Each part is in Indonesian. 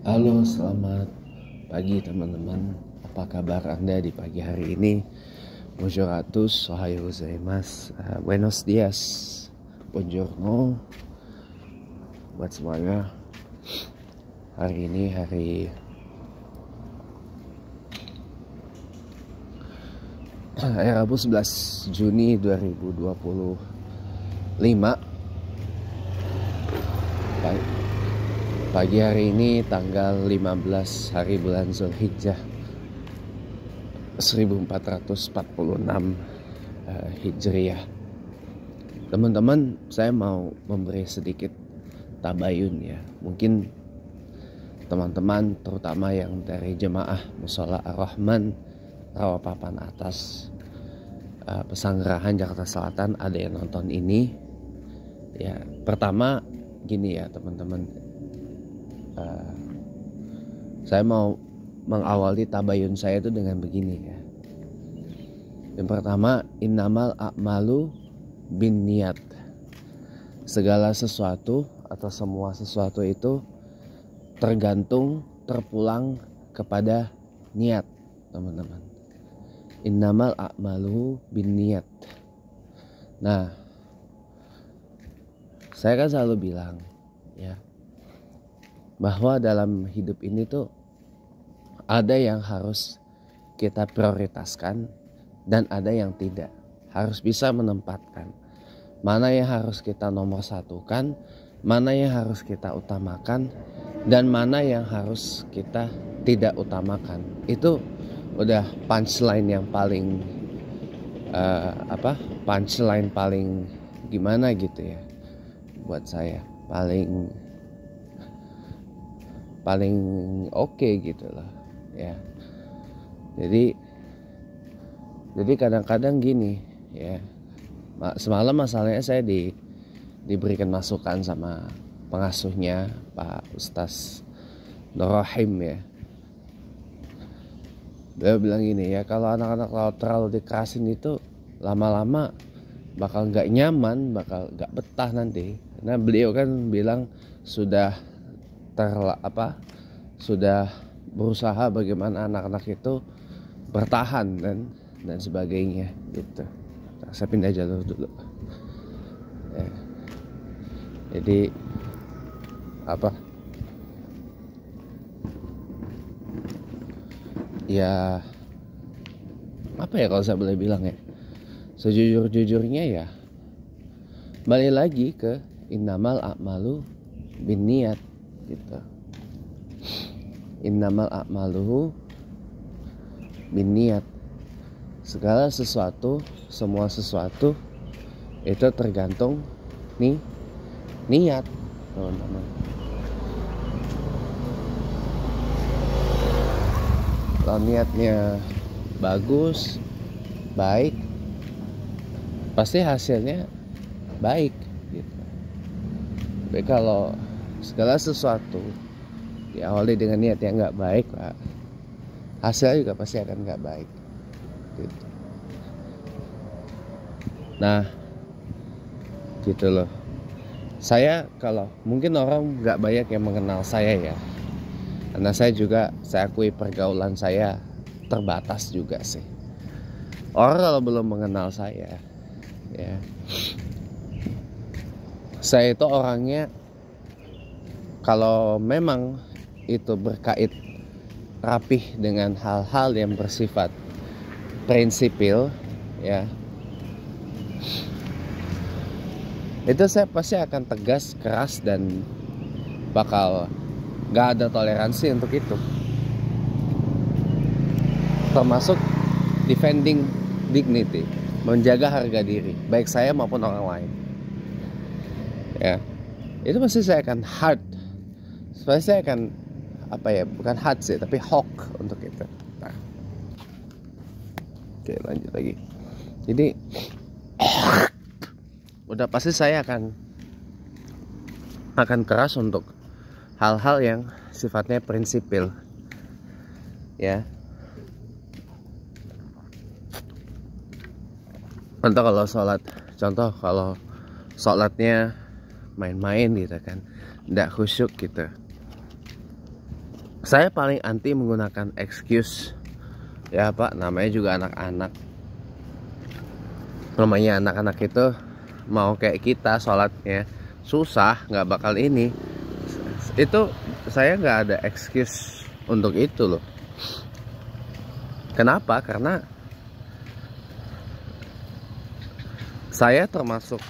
Halo, selamat pagi teman-teman. Apa kabar Anda di pagi hari ini? Bonjour à tous, ohayo gozaimasu, buenos dias, buongiorno buat semuanya. Hari ini hari Rabu 11 Juni 2025. Pagi hari ini tanggal 15 hari bulan Zulhijjah 1446 Hijriah. Teman-teman, saya mau memberi sedikit tabayun ya. Mungkin teman-teman terutama yang dari jemaah Mushola Ar-Rahman Rawapapan Atas Pesanggerahan Jakarta Selatan ada yang nonton ini. Ya, pertama gini ya teman-teman. Saya mau mengawali tabayun saya itu dengan begini ya. Yang pertama, innamal a'malu bin niat. Segala sesuatu atau semua sesuatu itu terpulang kepada niat, teman-teman. Innamal a'malu bin niat. Nah, saya kan selalu bilang ya, bahwa dalam hidup ini tuh ada yang harus kita prioritaskan dan ada yang tidak. Harus bisa menempatkan mana yang harus kita nomor satukan, mana yang harus kita utamakan, dan mana yang harus kita tidak utamakan. Itu udah punchline yang paling punchline paling gimana gitu ya buat saya, paling oke gitu loh ya. Jadi kadang-kadang gini ya, semalam masalahnya saya diberikan masukan sama pengasuhnya Pak Ustaz Nurrahim ya. Dia bilang gini ya, kalau anak-anak terlalu dikerasin itu lama-lama bakal nggak nyaman, bakal nggak betah nanti. Karena beliau kan bilang sudah berusaha bagaimana anak-anak itu bertahan dan sebagainya gitu. Saya pindah jalur dulu ya. Jadi ya kalau saya boleh bilang ya, sejujur-jujurnya ya, balik lagi ke innamal a'malu bin niat gitu. Innamal a'malu bin niat. Segala sesuatu, semua sesuatu itu tergantung niat, teman-teman. Kalau niatnya bagus, baik, pasti hasilnya baik gitu. Tapi kalau segala sesuatu diawali dengan niat yang nggak baik, Pak, hasilnya juga pasti akan nggak baik gitu. Nah gitu loh. Saya, kalau mungkin orang nggak banyak yang mengenal saya ya, karena saya akui pergaulan saya terbatas juga sih. Orang kalau belum mengenal saya ya, saya itu orangnya kalau memang itu berkait rapih dengan hal-hal yang bersifat prinsipil ya, itu saya pasti akan tegas, keras, dan bakal gak ada toleransi untuk itu, termasuk defending dignity, menjaga harga diri baik saya maupun orang lain ya. Itu pasti saya akan hard, pasti saya akan bukan hard sih, tapi hawk untuk itu. Nah, oke, lanjut lagi. Jadi udah pasti saya akan keras untuk hal-hal yang sifatnya prinsipil ya. Contoh kalau sholatnya main-main gitu kan, nggak khusyuk gitu, Saya paling anti menggunakan excuse. Ya Pak, namanya juga anak-anak. Namanya anak-anak itu mau kayak kita sholatnya susah, nggak bakal ini. Itu saya nggak ada excuse untuk itu loh. Kenapa? Karena saya termasuk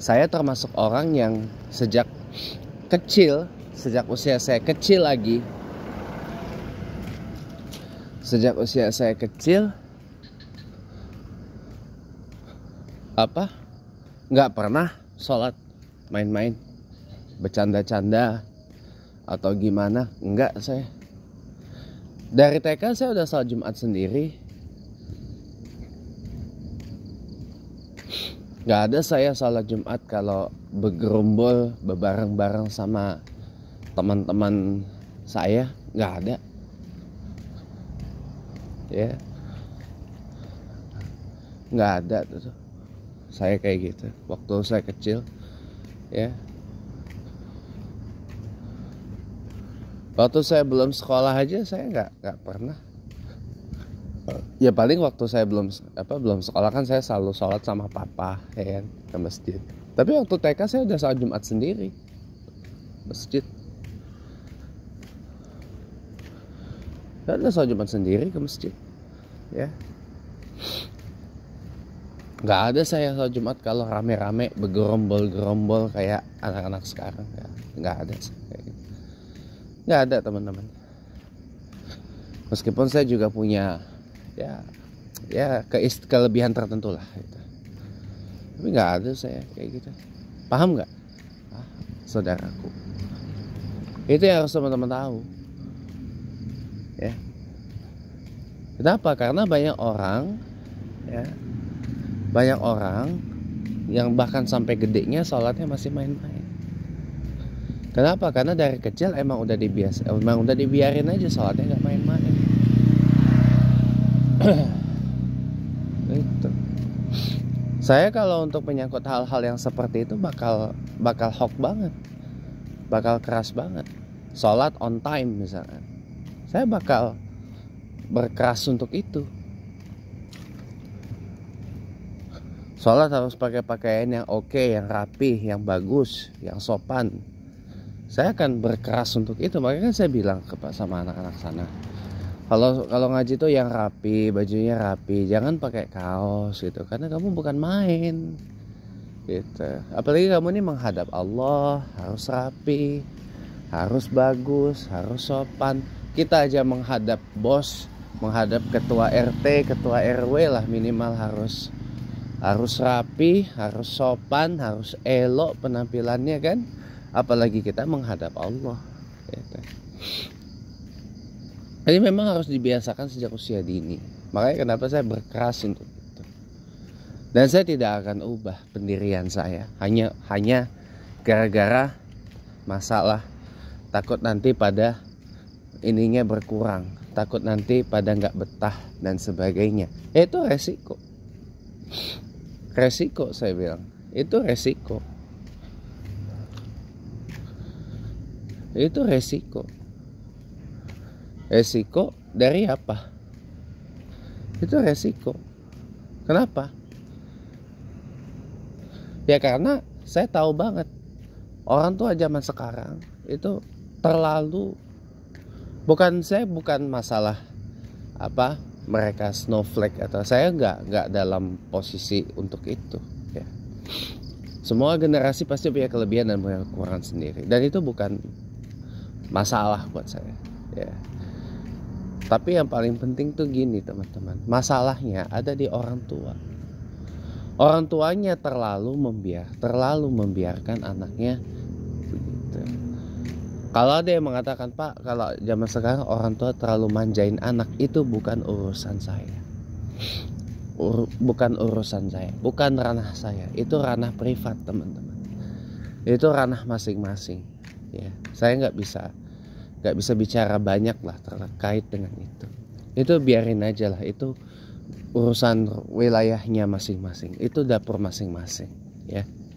saya termasuk orang yang sejak kecil, sejak usia saya kecil lagi, sejak usia saya kecil nggak pernah sholat main-main, bercanda-canda atau gimana. Enggak, saya dari TK saya udah sholat Jumat sendiri. Nggak ada saya sholat Jumat kalau bergerombol bebareng-bareng sama teman-teman saya, nggak ada. Ya, nggak ada tuh saya kayak gitu waktu saya kecil. Ya, waktu saya belum sekolah aja saya nggak pernah. Ya paling waktu saya belum sekolah kan saya selalu sholat sama papa ya kan, ke masjid. Tapi waktu TK saya udah sholat Jumat sendiri masjid. Saya udah sholat Jumat sendiri ke masjid. Ya, nggak ada saya sholat Jumat kalau rame-rame bergerombol-gerombol kayak anak-anak sekarang. Ya, nggak ada kayak gitu. Nggak ada teman-teman. Meskipun saya juga punya ya kelebihan tertentu lah gitu. Tapi nggak ada saya kayak gitu. Paham nggak? Saudaraku, itu yang harus teman-teman tahu ya. Kenapa? Karena banyak orang yang bahkan sampai gedenya sholatnya masih main-main. Kenapa? Karena dari kecil emang udah dibiarin aja sholatnya nggak main-main. Itu. Saya kalau untuk menyangkut hal-hal yang seperti itu bakal hoak banget, bakal keras banget. Sholat on time misalkan, saya bakal berkeras untuk itu. Sholat harus pakai pakaian yang oke, yang rapi, yang bagus, yang sopan. Saya akan berkeras untuk itu. Makanya kan saya bilang sama anak-anak sana, kalau ngaji tuh yang rapi, bajunya rapi, jangan pakai kaos gitu, karena kamu bukan main gitu. Apalagi kamu ini menghadap Allah, harus rapi, harus bagus, harus sopan. Kita aja menghadap bos, menghadap ketua RT, ketua RW lah, minimal harus rapi, harus sopan, harus elok penampilannya kan. Apalagi kita menghadap Allah gitu. Jadi memang harus dibiasakan sejak usia dini. Makanya kenapa saya berkeras untuk itu. Dan saya tidak akan ubah pendirian saya. Hanya gara-gara masalah takut nanti pada ininya berkurang, takut nanti pada nggak betah dan sebagainya. Itu resiko. Resiko saya bilang. Itu resiko. Itu resiko. Resiko dari apa? Itu resiko. Kenapa? Ya karena saya tahu banget orang tua zaman sekarang itu terlalu, bukan masalah mereka snowflake atau saya nggak dalam posisi untuk itu ya. Semua generasi pasti punya kelebihan dan punya kekurangan sendiri, dan itu bukan masalah buat saya ya. Tapi yang paling penting tuh gini teman-teman, masalahnya ada di orang tua. Orang tuanya terlalu membiarkan anaknya begitu. Kalau ada yang mengatakan, Pak, kalau zaman sekarang orang tua terlalu manjain anak, itu bukan urusan saya. Bukan urusan saya, bukan ranah saya. Itu ranah privat teman-teman. Itu ranah masing-masing ya. Saya nggak bisa bicara banyak lah terkait dengan itu. Itu biarin aja lah, itu urusan wilayahnya masing-masing, itu dapur masing-masing ya.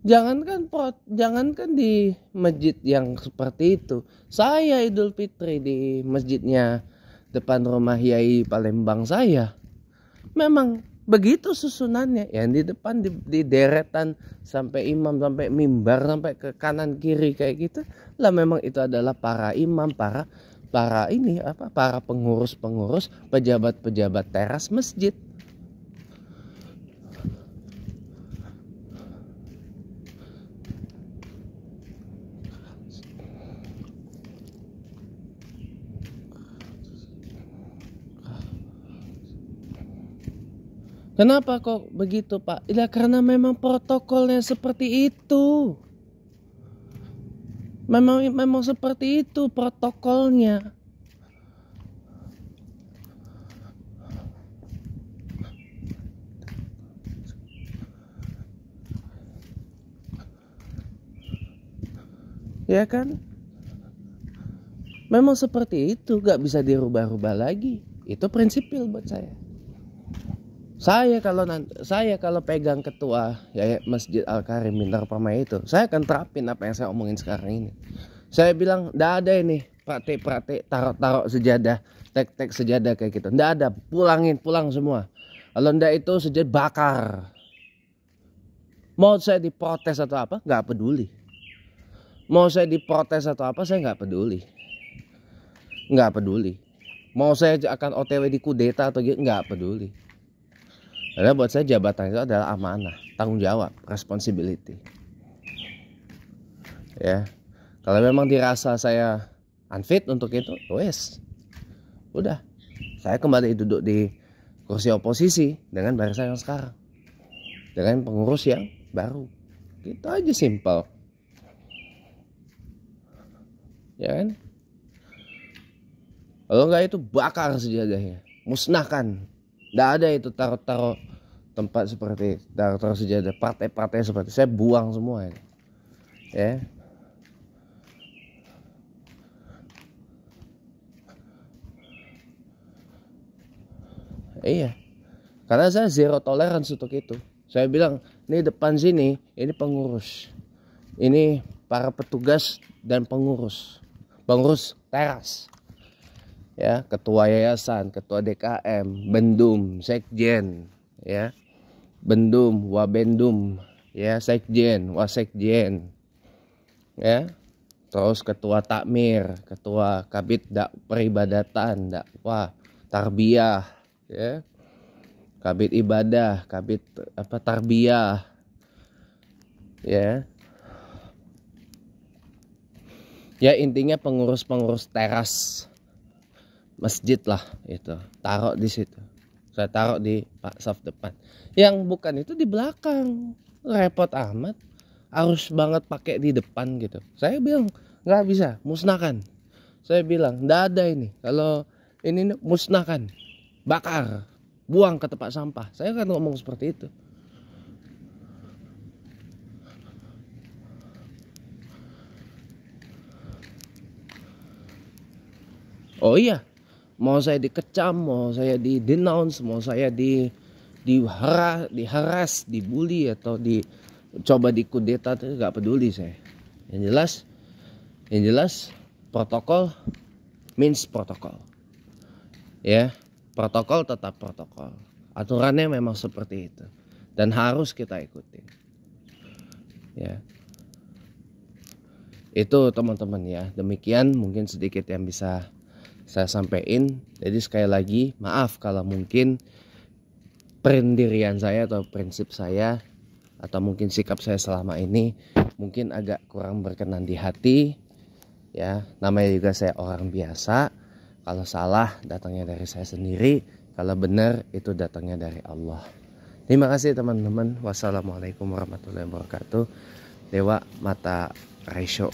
Jangankan di masjid yang seperti itu. Saya Idul Fitri di masjidnya depan rumah Yai Palembang saya. Memang begitu susunannya. Yang di depan di deretan sampai imam, sampai mimbar, sampai ke kanan kiri kayak gitu. Lah memang itu adalah para imam, para pengurus-pengurus, pejabat-pejabat teras masjid. Kenapa kok begitu, Pak? Ya karena memang protokolnya seperti itu. Memang seperti itu protokolnya. Ya kan? Memang seperti itu, gak bisa dirubah-rubah lagi. Itu prinsipil buat saya. Saya kalau pegang ketua ya Masjid Al-Karim Bintaro Permai itu, saya akan terapin apa yang saya omongin sekarang ini. Saya bilang, nggak ada ini praktek taruh sejadah, tek sejadah kayak gitu. Nggak ada, pulang semua. Kalau ndak itu sejadah bakar. Mau saya diprotes atau apa, nggak peduli. Mau saya diprotes atau apa, saya nggak peduli. Nggak peduli. Mau saya akan OTW di kudeta atau gitu, nggak peduli. Karena buat saya jabatan itu adalah amanah, tanggung jawab, responsibility. Ya, kalau memang dirasa saya unfit untuk itu, wes, udah, saya kembali duduk di kursi oposisi dengan barisan yang sekarang, dengan pengurus yang baru, gitu aja simpel, ya kan? Kalau nggak itu bakar sejadahnya, musnahkan. Nggak ada itu taruh tempat seperti taruh sejadah, partai seperti saya buang semua ya. Iya, karena saya zero tolerance untuk itu. Saya bilang, ini depan sini, ini pengurus, ini para petugas dan pengurus teras. Ya, ketua yayasan, ketua DKM, Bendum, Sekjen, ya, Bendum, Wabendum, ya, Sekjen, Wasekjen, ya, terus ketua takmir, ketua kabit peribadatan, dakwah, tarbiyah, ya, kabit ibadah, kabit tarbiyah, ya, ya intinya pengurus teras masjid lah itu, taruh di situ. Saya taruh di saf depan. Yang bukan itu di belakang, repot amat. Harus banget pakai di depan gitu. Saya bilang nggak bisa, musnahkan. Saya bilang nggak ada ini. Kalau ini musnahkan, bakar, buang ke tempat sampah. Saya kan ngomong seperti itu. Oh iya, mau saya dikecam, mau saya di denounce, mau saya diharas, dibully atau coba dikudeta, itu nggak peduli saya. Yang jelas protokol means protokol. Ya, protokol tetap protokol. Aturannya memang seperti itu dan harus kita ikuti. Ya. Itu teman-teman ya. Demikian mungkin sedikit yang bisa saya sampaikan. Jadi sekali lagi maaf kalau mungkin pendirian saya atau prinsip saya atau mungkin sikap saya selama ini mungkin agak kurang berkenan di hati ya. Namanya juga saya orang biasa. Kalau salah datangnya dari saya sendiri, kalau benar itu datangnya dari Allah. Terima kasih teman-teman. Wassalamualaikum warahmatullahi wabarakatuh. Dewa Mata Ratio.